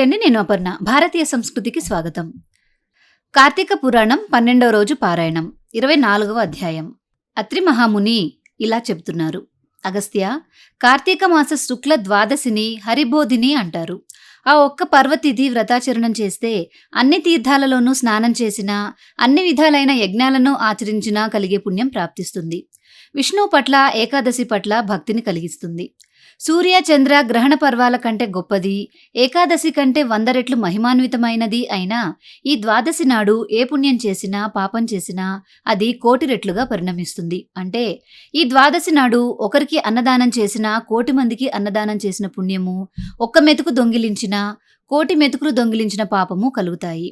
నమస్తే అండి. నేను అపర్ణ. భారతీయ సంస్కృతికి స్వాగతం. కార్తీక పురాణం 12వ రోజు పారాయణం 24వ అధ్యాయం. అత్రి మహాముని ఇలా చెప్తున్నారు. అగస్త్య, కార్తీక మాస శుక్ల ద్వాదశిని హరిబోధిని అంటారు. ఆ ఒక్క పర్వతిథి వ్రతాచరణం చేస్తే అన్ని తీర్థాలలోనూ స్నానం చేసినా, అన్ని విధాలైన యజ్ఞాలను ఆచరించినా కలిగే పుణ్యం ప్రాప్తిస్తుంది. విష్ణువు పట్ల, ఏకాదశి పట్ల భక్తిని కలిగిస్తుంది. సూర్య చంద్ర గ్రహణ పర్వాల కంటే గొప్పది, ఏకాదశి కంటే 100 రెట్లు మహిమాన్వితమైనది అయినా ఈ ద్వాదశి నాడు ఏ పుణ్యం చేసినా, పాపం చేసినా అది 1,000,000 రెట్లుగా పరిణమిస్తుంది. అంటే ఈ ద్వాదశి నాడు ఒకరికి అన్నదానం చేసినా 1,000,000 మందికి అన్నదానం చేసిన పుణ్యము, ఒక్క మెతుకు దొంగిలించినా 1,000,000 మెతుకులు దొంగిలించిన పాపము కలుగుతాయి.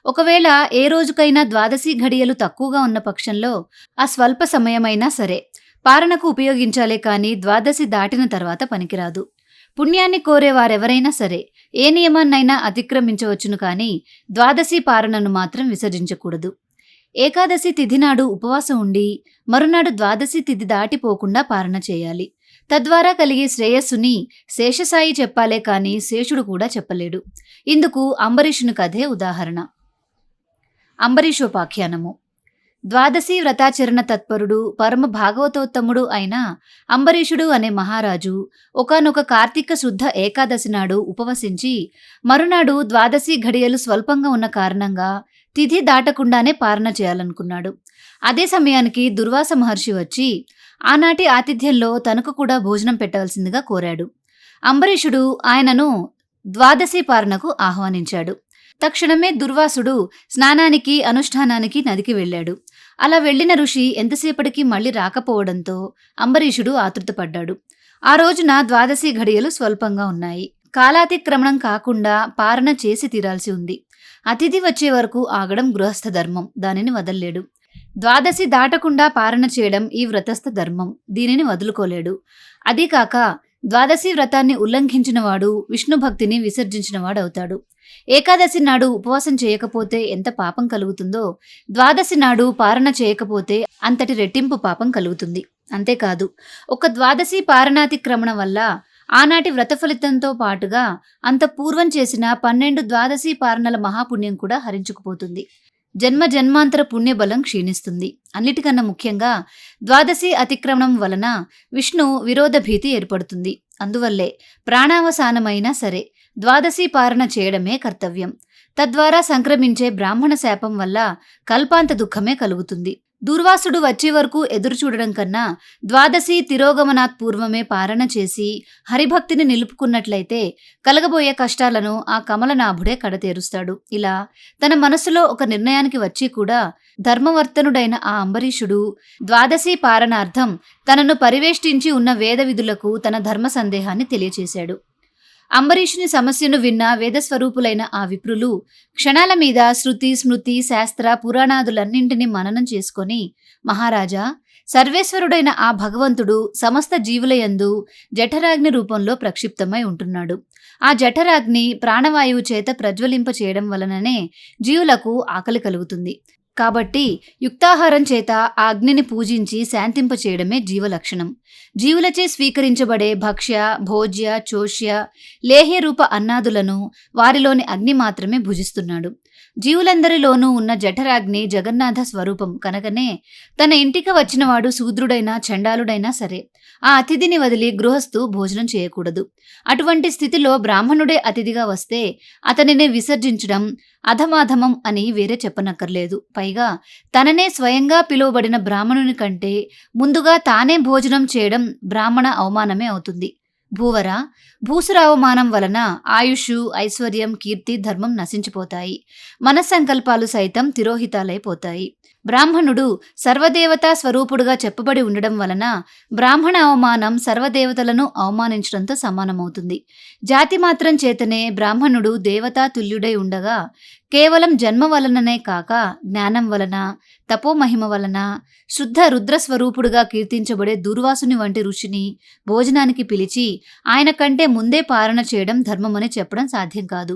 ఒకవేళ ఏ రోజుకైనా ద్వాదశి ఘడియలు తక్కువగా ఉన్న పక్షంలో ఆ స్వల్ప సమయమైనా సరే పారణకు ఉపయోగించాలే కానీ ద్వాదశి దాటిన తర్వాత పనికిరాదు. పుణ్యాన్ని కోరేవారెవరైనా సరే ఏ నియమాన్నైనా అతిక్రమించవచ్చును కానీ ద్వాదశి పారణను మాత్రం విసర్జించకూడదు. ఏకాదశి తిథి నాడు ఉపవాసం ఉండి మరునాడు ద్వాదశి తిథి దాటిపోకుండా పారణ చేయాలి. తద్వారా కలిగే శ్రేయస్సుని శేషసాయి చెప్పాలే కానీ శేషుడు కూడా చెప్పలేడు. ఇందుకు అంబరీషుని కథే ఉదాహరణ. అంబరీషోపాఖ్యానము. ద్వాదశి వ్రతాచరణ తత్పరుడు, పరమ భాగవతోత్తముడు అయిన అంబరీషుడు అనే మహారాజు ఒకానొక కార్తీక శుద్ధ ఏకాదశి నాడు ఉపవసించి మరునాడు ద్వాదశి ఘడియలు స్వల్పంగా ఉన్న కారణంగా తిథి దాటకుండానే పారణ చేయాలనుకున్నాడు. అదే సమయానికి దుర్వాస మహర్షి వచ్చి ఆనాటి ఆతిథ్యంలో తనకు కూడా భోజనం పెట్టవలసిందిగా కోరాడు. అంబరీషుడు ఆయనను ద్వాదశి పారణకు ఆహ్వానించాడు. తక్షణమే దుర్వాసుడు స్నానానికి, అనుష్ఠానానికి నదికి వెళ్ళాడు. అలా వెళ్లిన ఋషి ఎంతసేపటికి మళ్లీ రాకపోవడంతో అంబరీషుడు ఆతృతపడ్డాడు. ఆ రోజున ద్వాదశి ఘడియలు స్వల్పంగా ఉన్నాయి. కాలాతిక్రమణం కాకుండా పారణ చేసి తీరాల్సి ఉంది. అతిథి వచ్చే వరకు ఆగడం గృహస్థ ధర్మం, దానిని వదల్లేడు. ద్వాదశి దాటకుండా పారణ చేయడం ఈ వ్రతస్థ ధర్మం, దీనిని వదులుకోలేడు. అదీకాక ద్వాదశి వ్రతాన్ని ఉల్లంఘించినవాడు విష్ణు భక్తిని విసర్జించినవాడవుతాడు. ఏకాదశి నాడు ఉపవాసం చేయకపోతే ఎంత పాపం కలుగుతుందో ద్వాదశి నాడు పారణ చేయకపోతే అంతటి రెట్టింపు పాపం కలుగుతుంది. అంతేకాదు, ఒక ద్వాదశి పారణాతిక్రమణ వల్ల ఆనాటి వ్రత ఫలితంతో పాటుగా అంత పూర్వం చేసిన 12 ద్వాదశి పారణల మహాపుణ్యం కూడా హరించుకుపోతుంది. జన్మ జన్మాంతర పుణ్యబలం క్షీణిస్తుంది. అన్నిటికన్నా ముఖ్యంగా ద్వాదశి అతిక్రమణం వలన విష్ణు విరోధ భీతి ఏర్పడుతుంది. అందువల్లే ప్రాణావసానమైనా సరే ద్వాదశి పారణ చేయడమే కర్తవ్యం. తద్వారా సంక్రమించే బ్రాహ్మణ శాపం వల్ల కల్పాంత దుఃఖమే కలుగుతుంది. దుర్వాసుడు వచ్చే వరకు ఎదురు చూడడం కన్నా ద్వాదశి తిరోగమనాత్ పూర్వమే పారణ చేసి హరిభక్తిని నిలుపుకున్నట్లయితే కలగబోయే కష్టాలను ఆ కమలనాభుడే కడతేరుస్తాడు. ఇలా తన మనసులో ఒక నిర్ణయానికి వచ్చి కూడా ధర్మవర్తనుడైన ఆ అంబరీషుడు ద్వాదశి పారణార్థం తనను పరివేష్టించి ఉన్న వేద విధులకు తన ధర్మ సందేహాన్ని తెలియచేశాడు. అంబరీషుని సమస్యను విన్న వేదస్వరూపులైన ఆ విప్రులు క్షణాల మీద శృతి, స్మృతి, శాస్త్ర, పురాణాదులన్నింటినీ మననం చేసుకొని, మహారాజా, సర్వేశ్వరుడైన ఆ భగవంతుడు సమస్త జీవులయందు జఠరాగ్ని రూపంలో ప్రక్షిప్తమై ఉంటున్నాడు. ఆ జఠరాగ్ని ప్రాణవాయువు చేత ప్రజ్వలింప చేయడం వలననే జీవులకు ఆకలి కలుగుతుంది. కాబట్టి యుక్తాహారం చేత ఆ అగ్నిని పూజించి శాంతింప చేయడమే జీవలక్షణం. జీవులచే స్వీకరించబడే భక్ష్య, భోజ్య, చోష్య, లేహ్య రూప అన్నాదులను వారిలోని అగ్ని మాత్రమే భుజిస్తున్నాడు. జీవులందరిలోనూ ఉన్న జఠరాగ్ని జగన్నాథ స్వరూపం కనుకనే తన ఇంటికి వచ్చినవాడు శూద్రుడైనా చండాలుడైనా సరే ఆ అతిథిని వదిలి గృహస్థు భోజనం చేయకూడదు. అటువంటి స్థితిలో బ్రాహ్మణుడే అతిథిగా వస్తే అతనిని విసర్జించడం అధమాధమం అని వేరే చెప్పనక్కర్లేదు. పైగా తననే స్వయంగా పిలువబడిన బ్రాహ్మణుని కంటే ముందుగా తానే భోజనం చేయడం బ్రాహ్మణ అవమానమే అవుతుంది. భూవర, భూసుర అవమానం వలన ఆయుష్, ఐశ్వర్యం, కీర్తి, ధర్మం నశించిపోతాయి. మనస్సంకల్పాలు సైతం తిరోహితాలైపోతాయి. బ్రాహ్మణుడు సర్వదేవతా స్వరూపుడుగా చెప్పబడి ఉండడం వలన బ్రాహ్మణ అవమానం సర్వదేవతలను అవమానించడంతో సమానమవుతుంది. జాతి మాత్రం చేతనే బ్రాహ్మణుడు దేవతా తుల్యుడై ఉండగా కేవలం జన్మ వలననే కాక జ్ఞానం వలన, తపోమహిమ వలన శుద్ధ రుద్రస్వరూపుడుగా కీర్తించబడే దుర్వాసుని వంటి ఋషిని భోజనానికి పిలిచి ఆయన కంటే ముందే పారణ చేయడం ధర్మమని చెప్పడం సాధ్యం కాదు.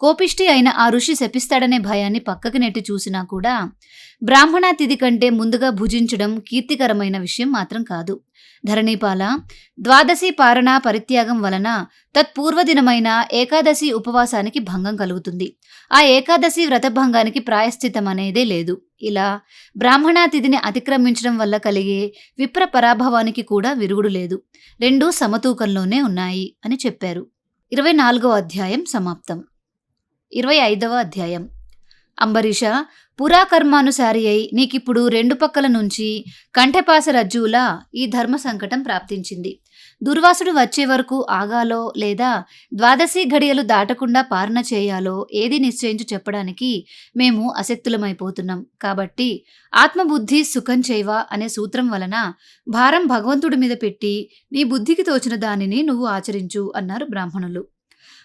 కోపిష్టి అయిన ఆ ఋషి శపిస్తాడనే భయాన్ని పక్కకి నెట్టి చూసినా కూడా బ్రాహ్మణ తిథి కంటే ముందుగా భుజించడం కీర్తికరమైన విషయం మాత్రం కాదు. ధరణీపాల, ద్వాదశి పారణ పరిత్యాగం వలన తత్పూర్వదినమైన ఏకాదశి ఉపవాసానికి భంగం కలుగుతుంది. ఆ ఏకాదశి వ్రతభంగానికి ప్రాయశ్చితం అనేదే లేదు. ఇలా బ్రాహ్మణ తిథిని అతిక్రమించడం వల్ల కలిగే విప్ర పరాభవానికి కూడా విరుగుడు లేదు. రెండూ సమతూకంలోనే ఉన్నాయి అని చెప్పారు. 24వ అధ్యాయం సమాప్తం. 25వ అధ్యాయం. అంబరీష, పురాకర్మానుసారి అయి నీకిప్పుడు రెండు పక్కల నుంచి కంఠపాస రజ్జువులా ఈ ధర్మ సంకటం ప్రాప్తించింది. దుర్వాసుడు వచ్చే వరకు ఆగాలో లేదా ద్వాదశి ఘడియలు దాటకుండా పాలన చేయాలో ఏది నిశ్చయించి చెప్పడానికి మేము అశక్తులమైపోతున్నాం. కాబట్టి ఆత్మబుద్ధి సుఖం చైవ అనే సూత్రం వలన భారం భగవంతుడి మీద పెట్టి నీ బుద్ధికి తోచిన దానిని నువ్వు ఆచరించు అన్నారు బ్రాహ్మణులు.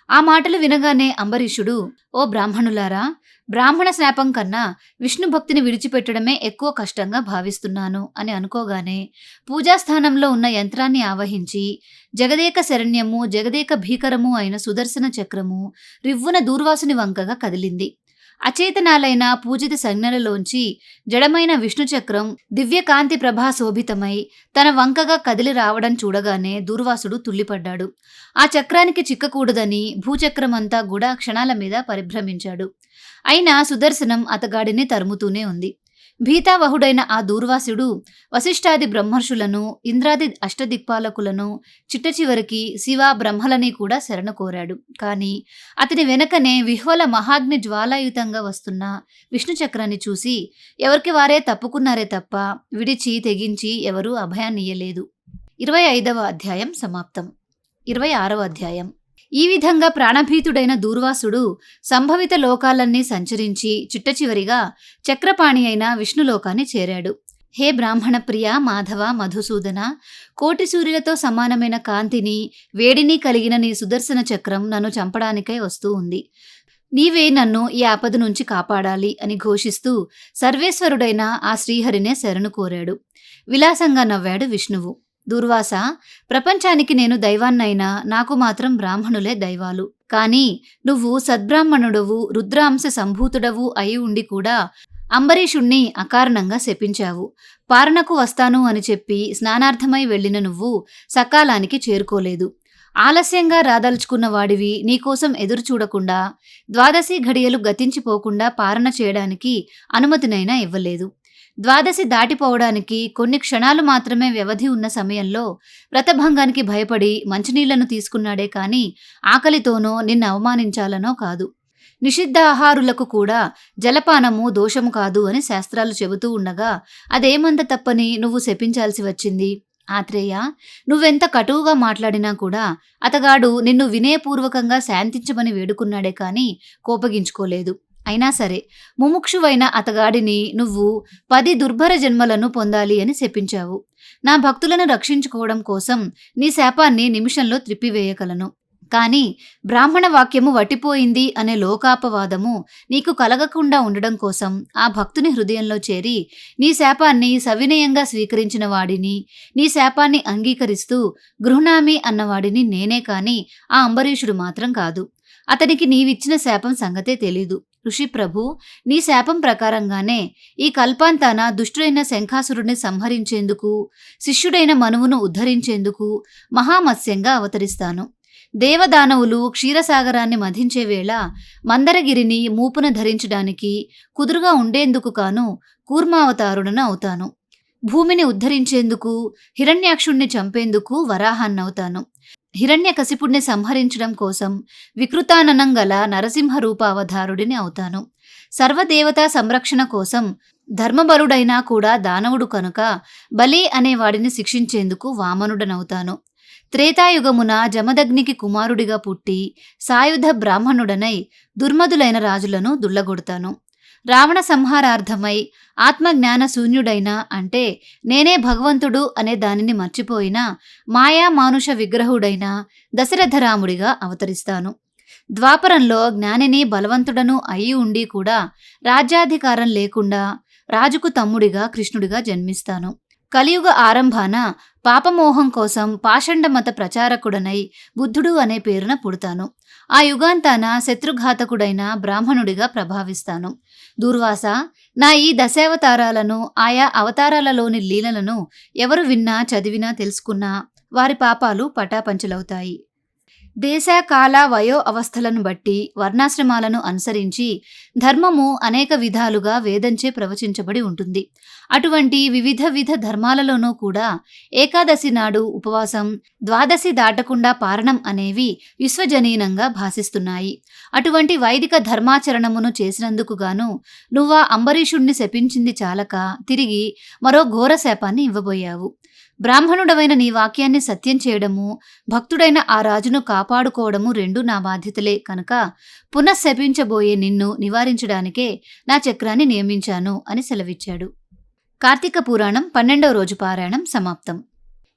ఆ మాటలు వినగానే అంబరీషుడు, ఓ బ్రాహ్మణులారా, బ్రాహ్మణ శాపం కన్నా విష్ణు భక్తిని విడిచిపెట్టడమే ఎక్కువ కష్టంగా భావిస్తున్నాను అని అనుకోగానే పూజాస్థానంలో ఉన్న యంత్రాన్ని ఆవహించి జగదేక శరణ్యము జగదేక భీకరము అయిన సుదర్శన చక్రము రివ్వున దూర్వాసుని వంకగా కదిలింది. అచేతనాలైన పూజిత సంజ్ఞలలోంచి జడమైన విష్ణు చక్రం దివ్యకాంతి ప్రభా శోభితమై తన వంకగా కదిలి రావడం చూడగానే దూర్వాసుడు తుల్లిపడ్డాడు. ఆ చక్రానికి చిక్కకూడదని భూచక్రమంతా కూడా క్షణాల మీద పరిభ్రమించాడు. అయినా సుదర్శనం అతగాడిని తరుముతూనే ఉంది. భీతావహుడైన ఆ దూర్వాసుడు వశిష్ఠాది బ్రహ్మర్షులను, ఇంద్రాది అష్టదిక్పాలకులను, చిట్టచివరికి శివ బ్రహ్మలని కూడా శరణ కోరాడు. కానీ అతని వెనకనే విహ్వల మహాగ్ని జ్వాలాయుతంగా వస్తున్న విష్ణు చక్రాన్ని చూసి ఎవరికి వారే తప్పుకున్నారే తప్ప విడిచి తెగించి ఎవరూ అభయాన్నియ్యలేదు. 25వ అధ్యాయం సమాప్తం. 26వ అధ్యాయం. ఈ విధంగా ప్రాణభీతుడైన దూర్వాసుడు సంభవిత లోకాలన్నీ సంచరించి చిట్టచివరిగా చక్రపాణి అయిన విష్ణులోకాన్ని చేరాడు. హే బ్రాహ్మణ ప్రియ మాధవ మధుసూదన, కోటి సూర్యులతో సమానమైన కాంతిని వేడిని కలిగిన నీ సుదర్శన చక్రం నన్ను చంపడానికై వస్తూ ఉంది. నీవే నన్ను ఈ ఆపద నుంచి కాపాడాలి అని ఘోషిస్తూ సర్వేశ్వరుడైన ఆ శ్రీహరినే శరణు కోరాడు. విలాసంగా నవ్వాడు విష్ణువు. దూర్వాస, ప్రపంచానికి నేను దైవాన్నైనా నాకు మాత్రం బ్రాహ్మణులే దైవాలు. కానీ నువ్వు సద్బ్రాహ్మణుడవు, రుద్రాంశ సంభూతుడవు అయి ఉండి కూడా అంబరీషుణ్ణి అకారణంగా శపించావు. పారణకు వస్తాను అని చెప్పి స్నానార్థమై వెళ్లిన నువ్వు సకాలానికి చేరుకోలేదు. ఆలస్యంగా రాదలుచుకున్న వాడివి నీకోసం ఎదురు చూడకుండా ద్వాదశి ఘడియలు గతించిపోకుండా పారణ చేయడానికి అనుమతినైనా ఇవ్వలేదు. ద్వాదశి దాటిపోవడానికి కొన్ని క్షణాలు మాత్రమే వ్యవధి ఉన్న సమయంలో వ్రతభంగానికి భయపడి మంచినీళ్లను తీసుకున్నాడే కాని ఆకలితోనో నిన్ను అవమానించాలనో కాదు. నిషిద్ధ ఆహారులకు కూడా జలపానము దోషము కాదు అని శాస్త్రాలు చెబుతూ ఉండగా అదేమంత తప్పని నువ్వు శపించాల్సి వచ్చింది. ఆత్రేయ, నువ్వెంత కటువుగా మాట్లాడినా కూడా అతగాడు నిన్ను వినయపూర్వకంగా శాంతించమని వేడుకున్నాడే కాని కోపగించుకోలేదు. అయినా సరే ముముక్షువైన అతగాడిని నువ్వు 10 దుర్భర జన్మలను పొందాలి అని శపించావు. నా భక్తులను రక్షించుకోవడం కోసం నీ శాపాన్ని నిమిషంలో త్రిప్పివేయగలను. కానీ బ్రాహ్మణ వాక్యము వట్టిపోయింది అనే లోకాపవాదము నీకు కలగకుండా ఉండడం కోసం ఆ భక్తుని హృదయంలో చేరి నీ శాపాన్ని సవినయంగా స్వీకరించిన వాడిని, నీ శాపాన్ని అంగీకరిస్తూ గృహ్ణామి అన్నవాడిని నేనే కాని ఆ అంబరీషుడు మాత్రం కాదు. అతనికి నీవిచ్చిన శాపం సంగతే తెలీదు. ఋషి ప్రభు, నీ శాపం ప్రకారంగానే ఈ కల్పాంతాన దుష్టుడైన శంఖాసురుడిని సంహరించేందుకు, శిష్యుడైన మనువును ఉద్ధరించేందుకు మహామత్స్యంగా అవతరిస్తాను. దేవదానవులు క్షీరసాగరాన్ని మధించే వేళ మందరగిరిని మూపున ధరించడానికి కుదురుగా ఉండేందుకు కాను కూర్మావతారుడను అవుతాను. భూమిని ఉద్ధరించేందుకు, హిరణ్యాక్షుణ్ణి చంపేందుకు వరాహాన్నవుతాను. హిరణ్యకశిపుణ్ణి సంహరించడం కోసం వికృతాననం గల నరసింహ రూపావతారుడిని అవుతాను. సర్వదేవతా సంరక్షణ కోసం ధర్మబరుడైనా కూడా దానవుడు కనుక బలి అనేవాడిని శిక్షించేందుకు వామనుడనవుతాను. త్రేతాయుగమున జమదగ్నికి కుమారుడిగా పుట్టి సాయుధ బ్రాహ్మణుడనై దుర్మదులైన రాజులను దుళ్లగొడతాను. రావణ సంహారార్థమై ఆత్మజ్ఞాన శూన్యుడైన, అంటే నేనే భగవంతుడు అనే దానిని మర్చిపోయిన మాయా మానుష విగ్రహుడైన దశరథరాముడిగా అవతరిస్తాను. ద్వాపరంలో జ్ఞానిని బలవంతుడను అయి ఉండి కూడా రాజ్యాధికారం లేకుండా రాజుకు తమ్ముడిగా కృష్ణుడిగా జన్మిస్తాను. కలియుగ ఆరంభాన పాపమోహం కోసం పాషండ మత ప్రచారకుడనై బుద్ధుడు అనే పేరున పుడతాను. ఆ యుగాంతాన శత్రుఘాతకుడైన బ్రాహ్మణుడిగా ప్రభావిస్తాను. దూర్వాస, నా ఈ దశావతారాలను, ఆయా అవతారాలలోని లీలలను ఎవరు విన్నా, చదివినా, తెలుసుకున్నా వారి పాపాలు పటాపంచలవుతాయి. దేశ, కాల, వయో అవస్థలను బట్టి వర్ణాశ్రమాలను అనుసరించి ధర్మము అనేక విధాలుగా వేదంచే ప్రవచించబడి ఉంటుంది. అటువంటి వివిధ ధర్మాలలోనూ కూడా ఏకాదశి నాడు ఉపవాసం, ద్వాదశి దాటకుండా పారణం అనేవి విశ్వజనీనంగా భాసిస్తున్నాయి. అటువంటి వైదిక ధర్మాచరణమును చేసినందుకు గాను నువ్వా అంబరీషుణ్ణి శపించింది చాలక తిరిగి మరో ఘోర శాపాన్ని ఇవ్వబోయావు. బ్రాహ్మణుడవైన నీ వాక్యాన్ని సత్యం చేయడము, భక్తుడైన ఆ రాజును కాపాడుకోవడము రెండూ నా బాధ్యతలే కనుక పునఃశపించబోయే నిన్ను నివారించడానికే నా చక్రాన్ని నియమించాను అని సెలవిచ్చాడు. కార్తీక పురాణం 12వ రోజు పారాయణం సమాప్తం.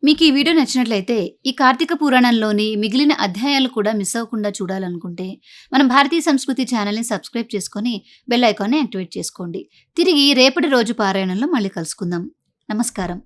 మీకు ఈ వీడియో నచ్చినట్లయితే ఈ కార్తీక పురాణంలోని మిగిలిన అధ్యాయాలు కూడా మిస్ అవ్వకుండా చూడాలనుకుంటే మన భారతీయ సంస్కృతి ఛానల్ని సబ్స్క్రైబ్ చేసుకొని బెల్ ఐకాన్ని యాక్టివేట్ చేసుకోండి. తిరిగి రేపటి రోజు పారాయణంలో మళ్ళీ కలుసుకుందాం. నమస్కారం.